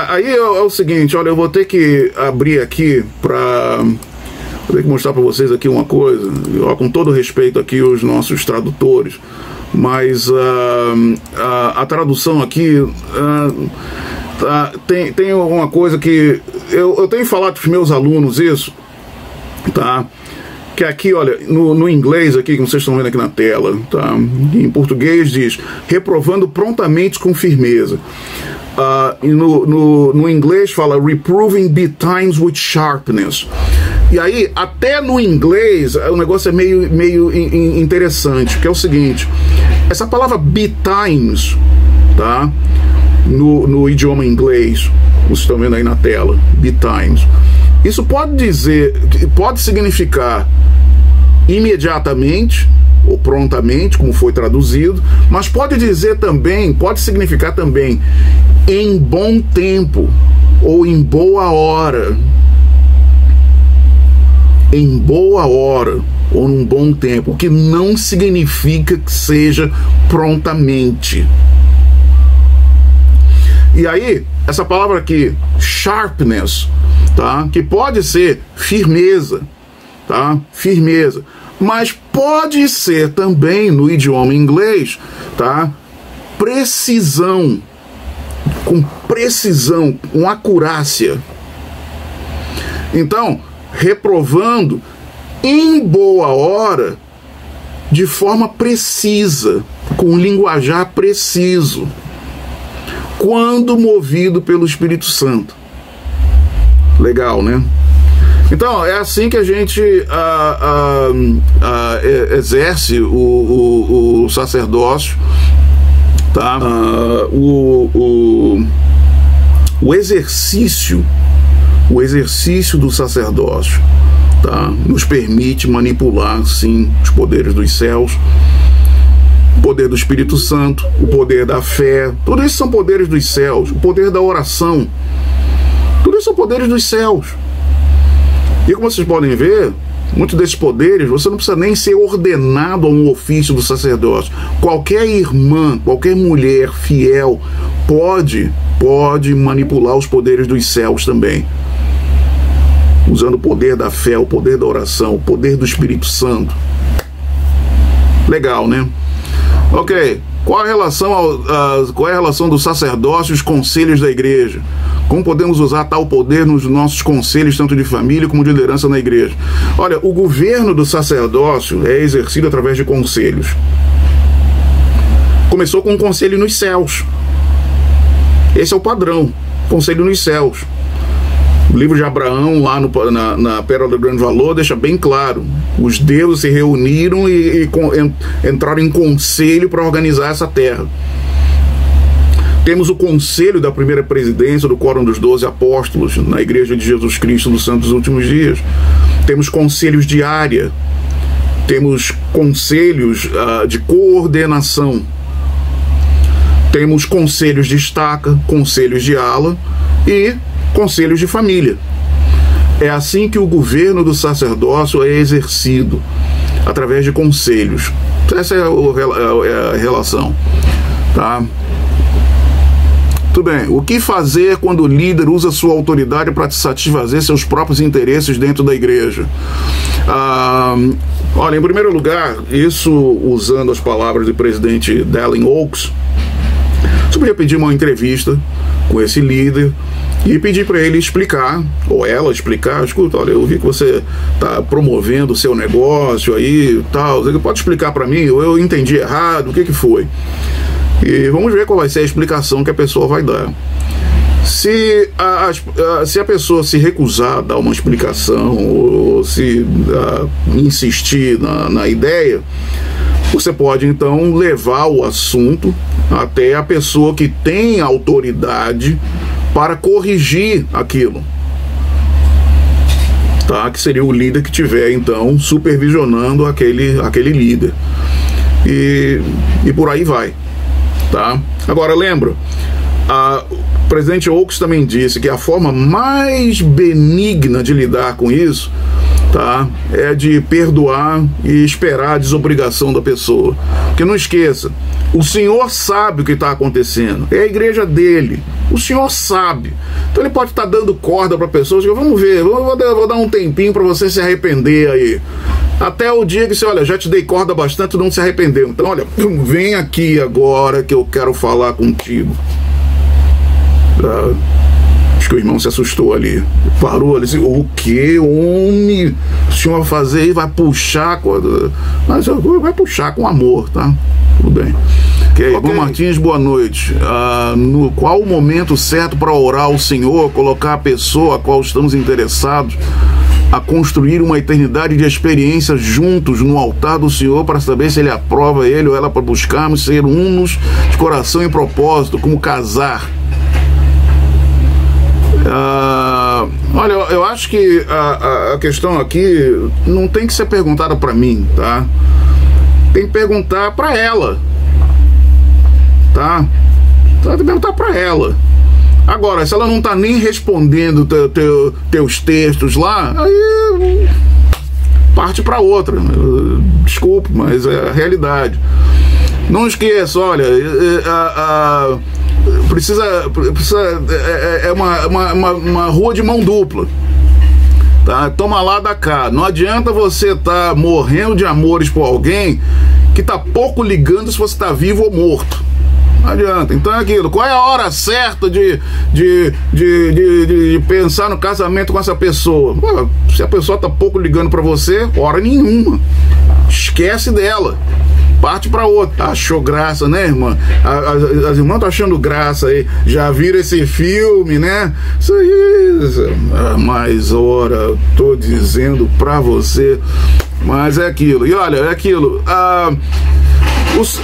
Aí é o seguinte, olha, eu vou ter que abrir aqui para... Vou ter que mostrar para vocês aqui uma coisa, com todo respeito aqui aos nossos tradutores, mas a tradução aqui tem alguma coisa que eu tenho falado para os meus alunos isso, tá? Que aqui, olha, no inglês aqui, como vocês estão vendo aqui na tela, tá? Em português diz, reprovando prontamente com firmeza. E no inglês fala, reproving betimes with sharpness. E aí, até no inglês, o negócio é meio interessante, que é o seguinte, essa palavra betimes, tá? No idioma inglês, vocês estão vendo aí na tela, betimes. Isso pode significar imediatamente ou prontamente, como foi traduzido, mas pode significar também em bom tempo ou em boa hora. Em boa hora ou num bom tempo, o que não significa que seja prontamente. E aí, essa palavra aqui, sharpness, tá? Que pode ser firmeza, tá? Firmeza. Mas pode ser também, no idioma inglês, tá? Precisão. Com precisão, com acurácia. Então, reprovando em boa hora, de forma precisa, com um linguajar preciso, quando movido pelo Espírito Santo. Legal, né? Então, é assim que a gente exerce o sacerdócio, tá? O exercício do sacerdócio, tá? Nos permite manipular, sim, os poderes dos céus, o poder do Espírito Santo, o poder da fé. Tudo isso são poderes dos céus. O poder da oração. Tudo isso são poderes dos céus. E como vocês podem ver, muitos desses poderes, você não precisa nem ser ordenado a um ofício do sacerdócio. Qualquer irmã, qualquer mulher fiel pode manipular os poderes dos céus também. Usando o poder da fé, o poder da oração, o poder do Espírito Santo. Legal, né? Ok. Qual é a relação do sacerdócio e os conselhos da igreja? Como podemos usar tal poder nos nossos conselhos, tanto de família como de liderança na igreja? Olha, o governo do sacerdócio é exercido através de conselhos. Começou com um conselho nos céus. Esse é o padrão, conselho nos céus. O livro de Abraão, lá na Pérola do Grande Valor, deixa bem claro. Os deuses se reuniram e entraram em conselho para organizar essa terra. Temos o conselho da primeira presidência do Quórum dos 12 Apóstolos na Igreja de Jesus Cristo dos Santos dos Últimos Dias. Temos conselhos de área. Temos conselhos de coordenação. Temos conselhos de estaca, conselhos de ala e conselhos de família. É assim que o governo do sacerdócio é exercido, através de conselhos. Essa é a relação, tá? Tudo bem. O que fazer quando o líder usa sua autoridade para satisfazer seus próprios interesses dentro da igreja? Olha, em primeiro lugar, isso usando as palavras do presidente Dallin Oaks, você podia pedir uma entrevista com esse líder e pedir para ele explicar, ou ela explicar: escuta, olha, eu vi que você está promovendo o seu negócio aí, tal, você pode explicar para mim, ou eu entendi errado, o que foi? E vamos ver qual vai ser a explicação que a pessoa vai dar. Se a pessoa se recusar a dar uma explicação, ou se insistir na ideia, você pode então levar o assunto até a pessoa que tem autoridade para corrigir aquilo, tá? Que seria o líder que estiver então supervisionando aquele líder, e por aí vai, tá? Agora lembra, o presidente Oaks também disse que a forma mais benigna de lidar com isso, tá, é de perdoar e esperar a desobrigação da pessoa. Porque não esqueça, o Senhor sabe o que está acontecendo, é a igreja dele, o Senhor sabe. Então ele pode estar dando corda para a pessoa, vamos ver, vou dar um tempinho para você se arrepender aí, até o dia que você, olha, já te dei corda bastante, tu não se arrependeu, então olha, vem aqui agora que eu quero falar contigo. Acho que o irmão se assustou ali, parou ali, disse: o que, homem, o senhor vai fazer aí? Vai puxar, mas vai puxar com amor, tá? Tudo bem. Ok. Bom Martins, boa noite. Qual o momento certo para orar ao Senhor, colocar a pessoa a qual estamos interessados a construir uma eternidade de experiências juntos no altar do Senhor, para saber se Ele aprova ele ou ela, para buscarmos ser unos de coração e propósito, como casar? Olha, eu acho que a questão aqui não tem que ser perguntada para mim, tá? Tem que perguntar para ela, tá? Tem que perguntar para ela. Agora, se ela não tá nem respondendo teus textos lá, aí parte para outra. Desculpe, mas é a realidade. Não esqueça, olha, é uma rua de mão dupla. Tá? Toma lá da cá. Não adianta você estar morrendo de amores por alguém que tá pouco ligando se você tá vivo ou morto. Não adianta. Então é aquilo. Qual é a hora certa de pensar no casamento com essa pessoa? Pô, se a pessoa tá pouco ligando pra você, hora nenhuma. Esquece dela. Parte pra outra. Achou graça, né, irmã? As irmãs estão achando graça aí. Já viram esse filme, né? Isso aí. Mas, ora, tô dizendo pra você. Mas é aquilo. E olha, é aquilo.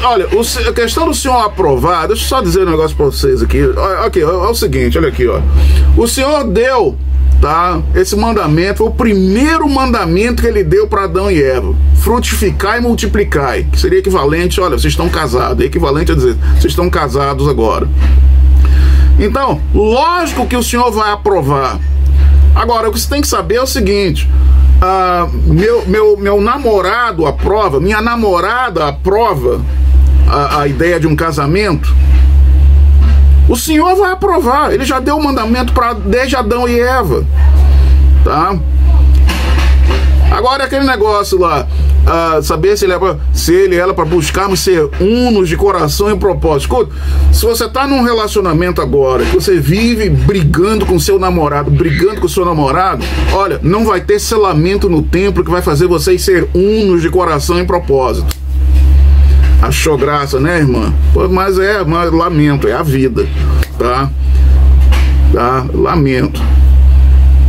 Olha, a questão do senhor aprovar, deixa eu só dizer um negócio pra vocês aqui. Aqui, é o seguinte, olha aqui, ó. O senhor deu, tá? Esse mandamento foi o primeiro mandamento que ele deu para Adão e Eva. Frutificai e multiplicai, que seria equivalente, olha, vocês estão casados, é equivalente a dizer, vocês estão casados agora. Então, lógico que o senhor vai aprovar. Agora, o que você tem que saber é o seguinte: meu namorado aprova, minha namorada aprova a ideia de um casamento. O senhor vai aprovar. Ele já deu o mandamento desde Adão e Eva, tá? Agora aquele negócio lá, saber se ele e ela para buscarmos ser unos de coração e propósito. Escuta, se você tá num relacionamento agora, que você vive brigando com seu namorado, olha, não vai ter selamento no templo que vai fazer vocês ser unos de coração e propósito. Achou graça, né, irmã? Mas lamento, é a vida, tá? Lamento.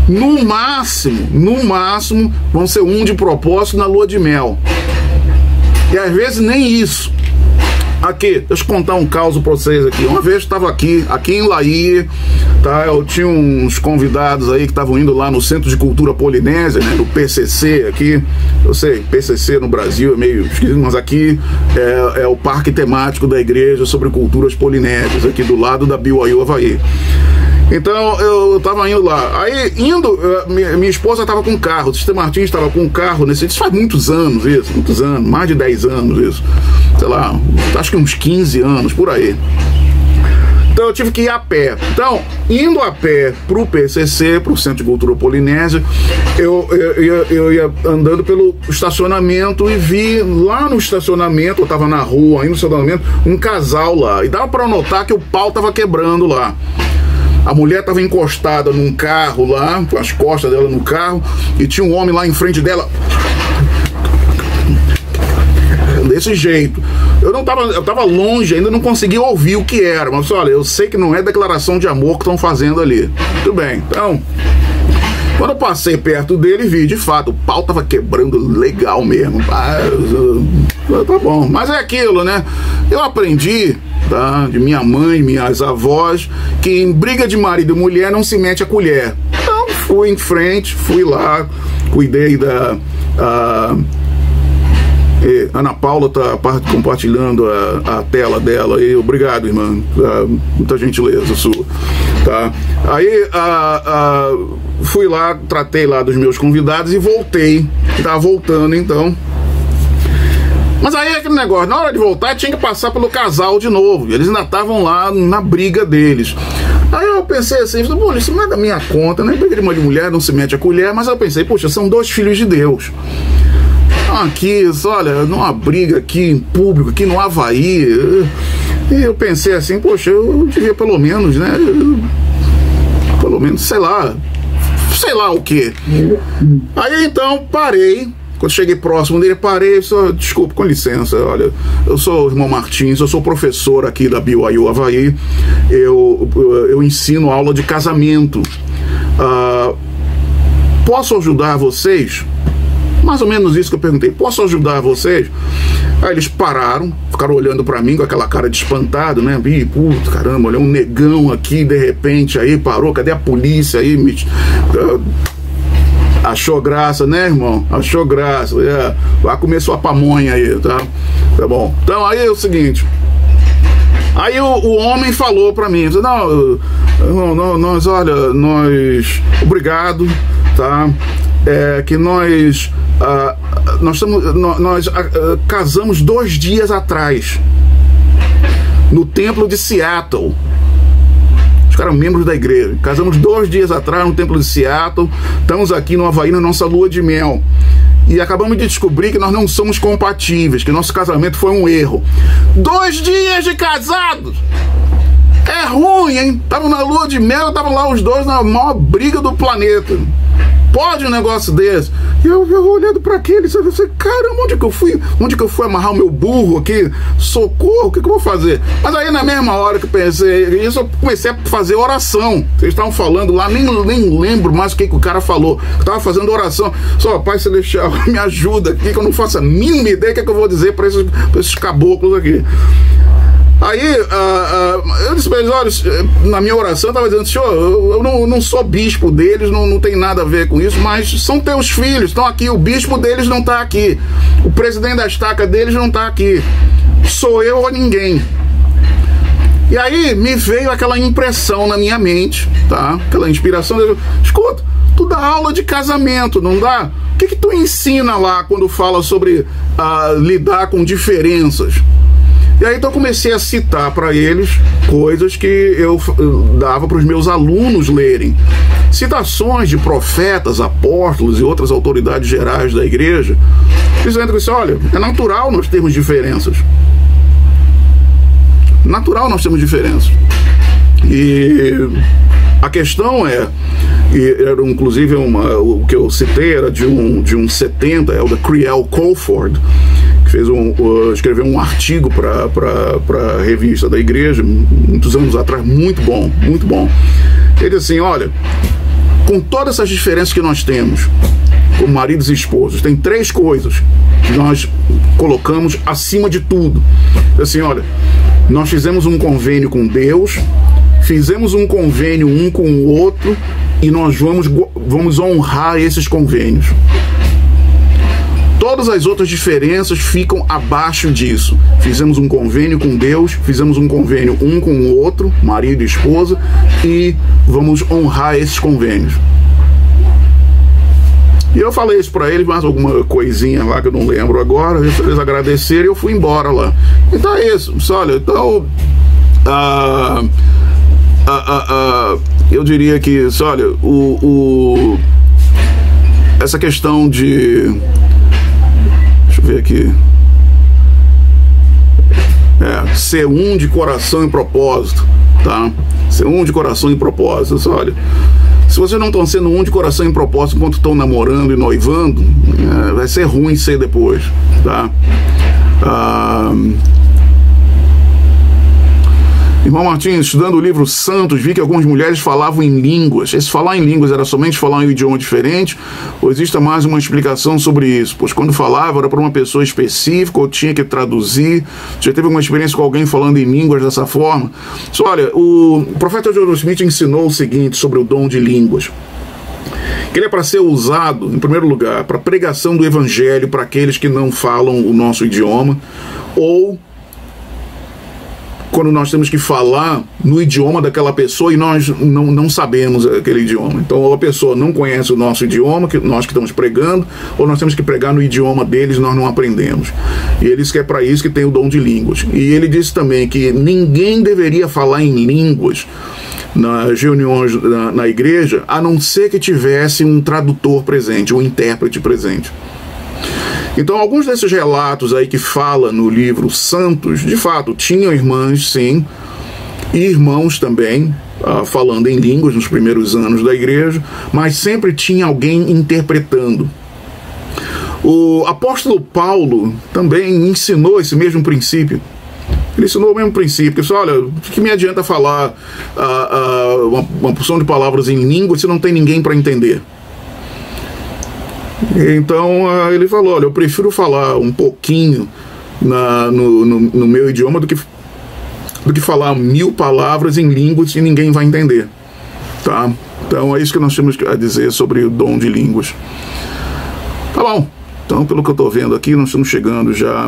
No máximo, vão ser um de propósito na lua de mel. E às vezes nem isso. Aqui, deixa eu contar um caso pra vocês aqui. Uma vez eu estava aqui em Laí, tá? Eu tinha uns convidados aí que estavam indo lá no Centro de Cultura Polinésia, né? No PCC aqui. Eu sei, PCC no Brasil é meio esquisito, mas aqui é o parque temático da igreja sobre culturas polinésias, aqui do lado da BYU Havaí. Então eu tava indo lá. Aí minha esposa tava com um carro, o Sister Martins estava com um carro nesse. Isso faz muitos anos, mais de 10 anos isso. Sei lá, acho que uns 15 anos, por aí. Então eu tive que ir a pé. Então, indo a pé pro PCC, pro Centro de Cultura Polinésia, eu ia andando pelo estacionamento e vi lá no estacionamento, eu tava na rua, aí no estacionamento, um casal lá. E dava pra notar que o pau tava quebrando lá. A mulher estava encostada num carro lá, com as costas dela no carro, e tinha um homem lá em frente dela, desse jeito. Eu tava longe, ainda não conseguia ouvir o que era, mas olha, eu sei que não é declaração de amor que estão fazendo ali. Tudo bem, então, quando eu passei perto dele, vi, de fato, o pau tava quebrando legal mesmo. Tá bom, mas é aquilo, né? Eu aprendi, tá, de minha mãe, minhas avós, que em briga de marido e mulher não se mete a colher. Então fui em frente, fui lá, cuidei da... Ana Paula tá compartilhando a tela dela aí. Obrigado, irmã, muita gentileza sua, tá? Aí fui lá, tratei lá dos meus convidados e voltei. Tava voltando então. Mas aí aquele negócio, na hora de voltar tinha que passar pelo casal de novo. Eles ainda estavam lá na briga deles. Aí eu pensei assim, bom, isso não é da minha conta, né? Briga de mãe de mulher, não se mete a colher. Mas eu pensei, poxa, são 2 filhos de Deus. Aqui, olha, numa briga aqui em público, aqui no Havaí. E eu pensei assim, poxa, eu devia pelo menos, né? Pelo menos, sei lá o quê. Aí então parei. Quando cheguei próximo dele, parei, desculpa, com licença, olha, eu sou o irmão Martins, eu sou professor aqui da BYU Havaí, eu ensino aula de casamento. Posso ajudar vocês? Mais ou menos isso que eu perguntei, posso ajudar vocês? Aí eles pararam, ficaram olhando pra mim com aquela cara de espantado, né? Puta, caramba, olha um negão aqui, de repente, aí parou, cadê a polícia aí? Achou graça, né, irmão? Achou graça. Vai comer sua pamonha aí, tá? Tá bom. Então, aí é o seguinte. Aí o homem falou pra mim, nós, obrigado, tá? Que nós casamos 2 dias atrás no templo de Seattle. Os caras membros da igreja. Casamos 2 dias atrás no templo de Seattle. Estamos aqui no Havaí na nossa lua de mel. E acabamos de descobrir que nós não somos compatíveis, que nosso casamento foi um erro. 2 dias de casados! É ruim, hein? Estavam na lua de mel, estavam lá os dois na maior briga do planeta. Pode um negócio desse? E eu olhando para aquele, eu pensei, caramba, onde que eu fui? Onde que eu fui amarrar o meu burro aqui? Socorro, o que eu vou fazer? Mas aí na mesma hora que eu pensei isso, eu comecei a fazer oração. Vocês estavam falando lá, nem lembro mais o que o cara falou. Eu estava fazendo oração. Só, Pai Celestial, me ajuda aqui, que eu não faço a mínima ideia do que eu vou dizer para esses caboclos aqui. Aí, eu disse para eles, olha, na minha oração eu estava dizendo, senhor, eu não sou bispo deles, não tem nada a ver com isso, mas são teus filhos, estão aqui, o bispo deles não está aqui, o presidente da estaca deles não está aqui, sou eu ou ninguém. E aí me veio aquela impressão na minha mente, tá? Aquela inspiração, escuta, tu dá aula de casamento, não dá? O que tu ensina lá quando fala sobre lidar com diferenças? E aí então eu comecei a citar para eles coisas que eu dava para os meus alunos lerem. Citações de profetas, apóstolos e outras autoridades gerais da igreja, dizendo que, olha, é natural nós termos diferenças. Natural nós termos diferenças. E a questão era inclusive o que eu citei era de um 70, é o da Creel Colford, escreveu um artigo para a revista da igreja, muitos anos atrás, muito bom, muito bom. Ele disse assim, olha, com todas essas diferenças que nós temos, como maridos e esposos, tem 3 coisas que nós colocamos acima de tudo. Assim, olha, nós fizemos um convênio com Deus, fizemos um convênio um com o outro, e nós vamos honrar esses convênios. Todas as outras diferenças ficam abaixo disso. Fizemos um convênio com Deus, fizemos um convênio um com o outro, marido e esposa, e vamos honrar esses convênios. E eu falei isso para eles, mais alguma coisinha lá que eu não lembro agora, eles agradeceram e eu fui embora lá. Então é isso, olha, então eu diria que, olha, essa questão de... Deixa eu ver aqui. Ser um de coração e propósito, tá? Ser um de coração e propósito. Olha, se vocês não estão sendo um de coração e propósito enquanto estão namorando e noivando, vai ser ruim ser depois, tá? Irmão Martins, estudando o livro Santos, vi que algumas mulheres falavam em línguas. Esse falar em línguas era somente falar em um idioma diferente? Ou existe mais uma explicação sobre isso? Pois quando falava era para uma pessoa específica ou tinha que traduzir? Já teve alguma experiência com alguém falando em línguas dessa forma? Olha, o profeta Joseph Smith ensinou o seguinte sobre o dom de línguas. Que ele é para ser usado, em primeiro lugar, para pregação do evangelho para aqueles que não falam o nosso idioma, ou quando nós temos que falar no idioma daquela pessoa e nós não sabemos aquele idioma. Então, ou a pessoa não conhece o nosso idioma, nós que estamos pregando, ou nós temos que pregar no idioma deles e nós não aprendemos. E ele diz que é para isso que tem o dom de línguas. E ele disse também que ninguém deveria falar em línguas nas reuniões na igreja, a não ser que tivesse um tradutor presente, um intérprete presente. Então, alguns desses relatos aí que fala no livro Santos, de fato, tinham irmãs, sim, e irmãos também, falando em línguas nos primeiros anos da igreja, mas sempre tinha alguém interpretando. O apóstolo Paulo também ensinou esse mesmo princípio. Ele ensinou o mesmo princípio, que olha, o que me adianta falar uma porção de palavras em língua se não tem ninguém para entender? Então ele falou, olha, eu prefiro falar um pouquinho no meu idioma do que falar 1000 palavras em línguas e ninguém vai entender, tá? Então é isso que nós temos a dizer sobre o dom de línguas. Tá bom, então pelo que eu estou vendo aqui, nós estamos chegando já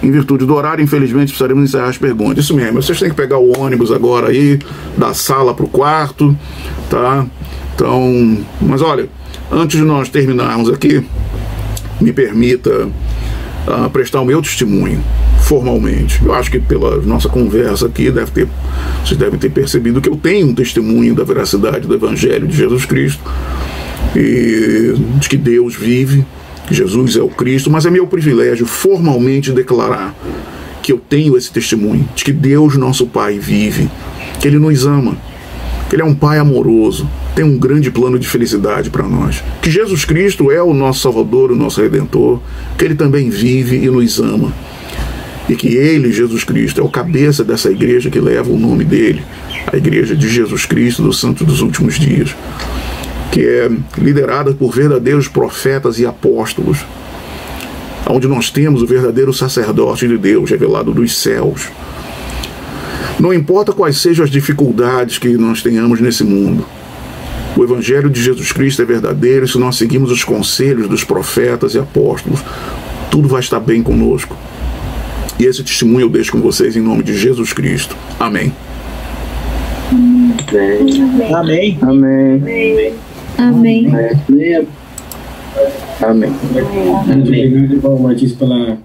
em virtude do horário, infelizmente precisaremos encerrar as perguntas. Isso mesmo, vocês têm que pegar o ônibus agora aí, da sala para o quarto, tá? Então, mas olha, antes de nós terminarmos aqui, me permita prestar o meu testemunho. formalmente. Eu acho que pela nossa conversa aqui vocês devem ter percebido que eu tenho um testemunho da veracidade do Evangelho de Jesus Cristo e de que Deus vive, que Jesus é o Cristo, mas é meu privilégio formalmente declarar que eu tenho esse testemunho de que Deus, nosso Pai, vive, que Ele nos ama, que Ele é um Pai amoroso, tem um grande plano de felicidade para nós, que Jesus Cristo é o nosso Salvador, o nosso Redentor, que Ele também vive e nos ama, e que Ele, Jesus Cristo, é o cabeça dessa igreja que leva o nome dEle, a Igreja de Jesus Cristo dos Santos dos Últimos Dias, que é liderada por verdadeiros profetas e apóstolos, onde nós temos o verdadeiro sacerdócio de Deus revelado dos céus. Não importa quais sejam as dificuldades que nós tenhamos nesse mundo, o Evangelho de Jesus Cristo é verdadeiro, e se nós seguimos os conselhos dos profetas e apóstolos, tudo vai estar bem conosco. E esse testemunho eu deixo com vocês em nome de Jesus Cristo. Amém. Amém. Amém. Amém. Amém. Amém. Obrigado, Paulo Martins, pela